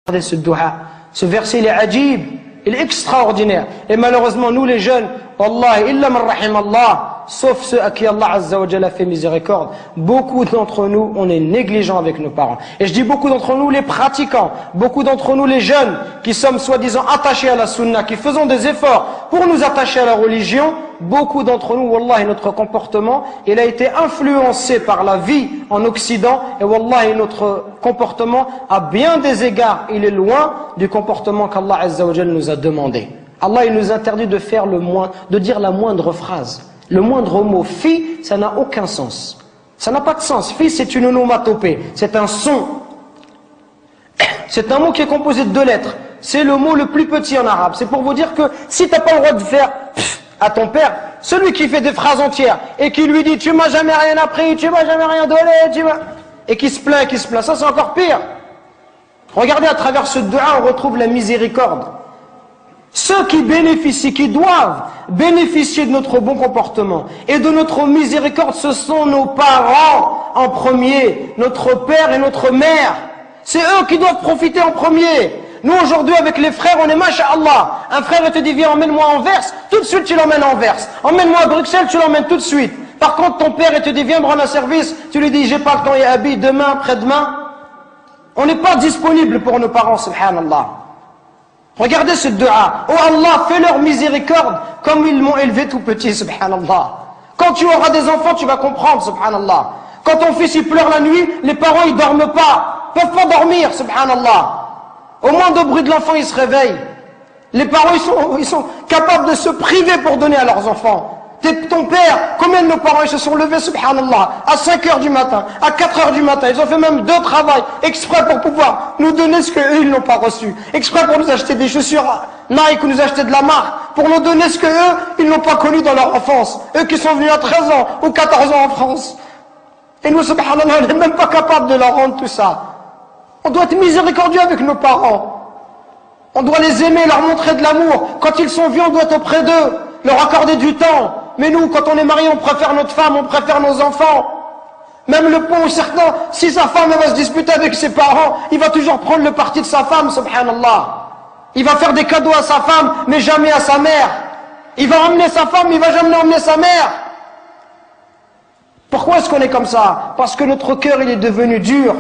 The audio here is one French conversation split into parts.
Regardez ce dua, ce verset il est ajib, il est extraordinaire. Et malheureusement nous les jeunes, Wallahi, illa man rahim Allah, sauf ceux à qui Allah Azza wa Jalla fait miséricorde, beaucoup d'entre nous, on est négligents avec nos parents. Et je dis beaucoup d'entre nous les pratiquants, beaucoup d'entre nous les jeunes, qui sommes soi-disant attachés à la sunna, qui faisons des efforts pour nous attacher à la religion, beaucoup d'entre nous, Wallahi, notre comportement, il a été influencé par la vie en Occident, et Wallahi, notre comportement, à bien des égards, il est loin du comportement qu'Allah Azza wa Jalla nous a demandé. Allah, il nous interdit de faire de dire la moindre phrase. Le moindre mot, fi, ça n'a aucun sens. Ça n'a pas de sens. Fi, c'est une onomatopée. C'est un son. C'est un mot qui est composé de 2 lettres. C'est le mot le plus petit en arabe. C'est pour vous dire que si tu n'as pas le droit de faire à ton père, celui qui fait des phrases entières et qui lui dit tu m'as jamais rien appris, tu m'as jamais rien donné, et qui se plaint, ça c'est encore pire. Regardez, à travers ce dua, on retrouve la miséricorde. Ceux qui bénéficient, qui doivent bénéficier de notre bon comportement et de notre miséricorde, ce sont nos parents en premier, notre père et notre mère. C'est eux qui doivent profiter en premier. Nous aujourd'hui avec les frères, on est masha'Allah. Un frère te dit viens emmène-moi à Anvers, tout de suite tu l'emmènes à Anvers. Emmène-moi à Bruxelles, tu l'emmènes tout de suite. Par contre ton père te dit viens me rendre un service, tu lui dis j'ai pas le temps, ya abi, demain, après-demain. On n'est pas disponible pour nos parents, subhanallah. Regardez ce dua. Oh Allah, fais leur miséricorde comme ils m'ont élevé tout petit, subhanallah. Quand tu auras des enfants, tu vas comprendre, subhanallah. Quand ton fils il pleure la nuit, les parents ils dorment pas, peuvent pas dormir, subhanallah. Au moindre bruit de l'enfant, il se réveille. Les parents ils sont capables de se priver pour donner à leurs enfants. Ton père, combien de nos parents ils se sont levés, subhanallah, à 5 heures du matin, à 4 heures du matin, ils ont fait même 2 travails, exprès pour pouvoir nous donner ce qu'eux ils n'ont pas reçu, exprès pour nous acheter des chaussures Nike ou nous acheter de la marque, pour nous donner ce qu'eux ils n'ont pas connu dans leur enfance, eux qui sont venus à 13 ans ou 14 ans en France. Et nous, subhanallah, on n'est même pas capable de leur rendre tout ça. On doit être miséricordieux avec nos parents. On doit les aimer, leur montrer de l'amour. Quand ils sont vieux, on doit être auprès d'eux, leur accorder du temps. Mais nous, quand on est marié, on préfère notre femme, on préfère nos enfants. Même le point où certains, si sa femme va se disputer avec ses parents, il va toujours prendre le parti de sa femme, subhanallah. Il va faire des cadeaux à sa femme, mais jamais à sa mère. Il va emmener sa femme, mais il va jamais emmener sa mère. Pourquoi est-ce qu'on est comme ça? Parce que notre cœur, il est devenu dur.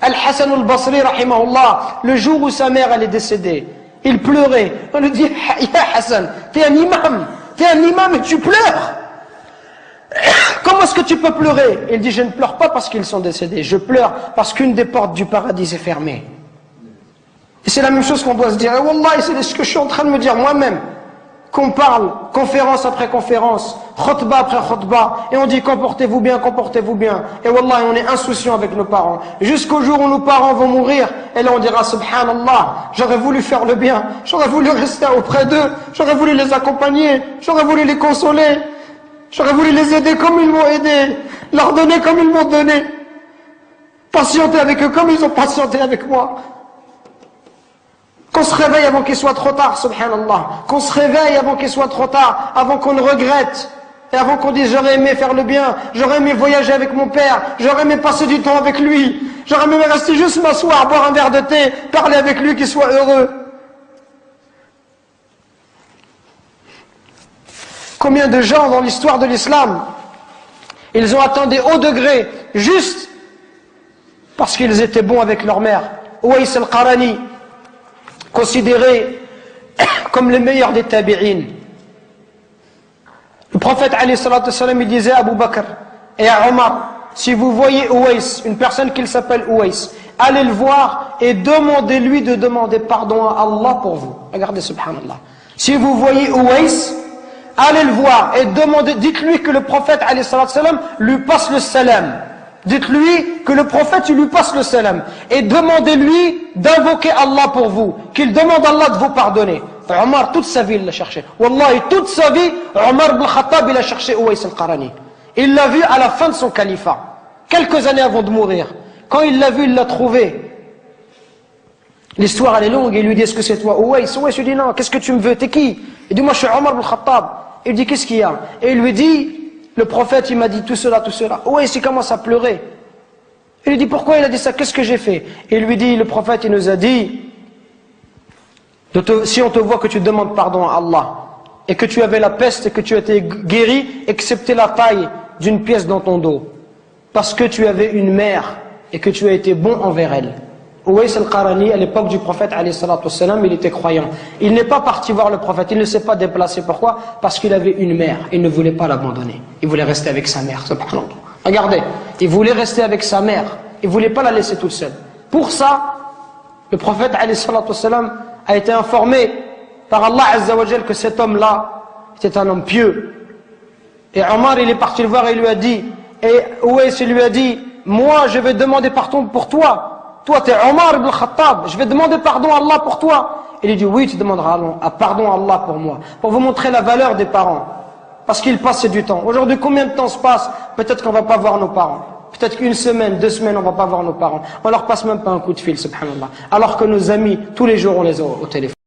Al-Hassan al-Basri, rahimahullah, le jour où sa mère, elle est décédée, il pleurait. On lui dit, ya Hassan, t'es un imam. T'es un imam et tu pleures. Comment est-ce que tu peux pleurer? Il dit, je ne pleure pas parce qu'ils sont décédés. Je pleure parce qu'une des portes du paradis s'est fermée. Et c'est la même chose qu'on doit se dire. Et Wallah, c'est ce que je suis en train de me dire moi-même. Qu'on parle, conférence après conférence, khutbah après khutbah, et on dit comportez-vous bien, comportez-vous bien. Et Wallah, on est insouciant avec nos parents. Jusqu'au jour où nos parents vont mourir, et là on dira subhanallah, j'aurais voulu faire le bien, j'aurais voulu rester auprès d'eux, j'aurais voulu les accompagner, j'aurais voulu les consoler, j'aurais voulu les aider comme ils m'ont aidé, leur donner comme ils m'ont donné, patienter avec eux comme ils ont patienté avec moi. Qu'on se réveille avant qu'il soit trop tard, subhanallah. Qu'on se réveille avant qu'il soit trop tard, avant qu'on ne regrette. Et avant qu'on dise j'aurais aimé faire le bien, j'aurais aimé voyager avec mon père, j'aurais aimé passer du temps avec lui, j'aurais aimé rester juste m'asseoir, boire un verre de thé, parler avec lui, qu'il soit heureux. Combien de gens dans l'histoire de l'islam, ils ont atteint des hauts degrés, juste parce qu'ils étaient bons avec leur mère. Uwais al-Qarani, considérés comme les meilleurs des tabi'in. Le prophète alayhi salatu wassalam, il disait à Abu Bakr et à Omar, si vous voyez Uwais, une personne qui s'appelle Uwais, allez le voir et demandez-lui de demander pardon à Allah pour vous. Regardez, subhanallah. Si vous voyez Uwais, allez le voir et dites-lui que le prophète alayhi salatu wassalam lui passe le salam. Dites-lui que le prophète il lui passe le salam et demandez-lui d'invoquer Allah pour vous, qu'il demande à Allah de vous pardonner. Omar toute sa vie il l'a cherché. Wallahi toute sa vie Omar ibn Khattab il a cherché Uwais al-Qarani. Il l'a vu à la fin de son califat, quelques années avant de mourir. Quand il l'a vu, il l'a trouvé. L'histoire elle est longue, il lui dit est-ce que c'est toi Uwais? Uwais lui dit non, qu'est-ce que tu me veux, t'es qui? Il dit moi je suis Omar ibn Khattab. Il dit qu'est-ce qu'il y a? Et il lui dit le prophète, il m'a dit tout cela, tout cela. Ouais, il commence à pleurer. Il lui dit, pourquoi il a dit ça? Qu'est-ce que j'ai fait? Et il lui dit, le prophète, il nous a dit, Si on te voit que tu demandes pardon à Allah, et que tu avais la peste et que tu as été guéri, excepté la taille d'une pièce dans ton dos, parce que tu avais une mère et que tu as été bon envers elle. Uwais al-Qarani, à l'époque du prophète, il était croyant. Il n'est pas parti voir le prophète, il ne s'est pas déplacé. Pourquoi? Parce qu'il avait une mère, il ne voulait pas l'abandonner. Il voulait rester avec sa mère, subhanallah. Regardez, il voulait rester avec sa mère, il ne voulait pas la laisser toute seule. Pour ça, le prophète a été informé par Allah Azza wa Jal que cet homme-là était un homme pieux. Et Omar, il est parti le voir et il lui a dit, il lui a dit, moi je vais demander pardon pour toi. Toi, tu es Omar ibn Khattab, je vais demander pardon à Allah pour toi. Il lui dit, oui, tu demanderas pardon à Allah pour moi. Pour vous montrer la valeur des parents. Parce qu'il passe du temps. Aujourd'hui, combien de temps se passe? Peut-être qu'on ne va pas voir nos parents. Peut-être qu'une semaine, 2 semaines, on ne va pas voir nos parents. On leur passe même pas un coup de fil, subhanallah. Alors que nos amis, tous les jours, on les a au téléphone.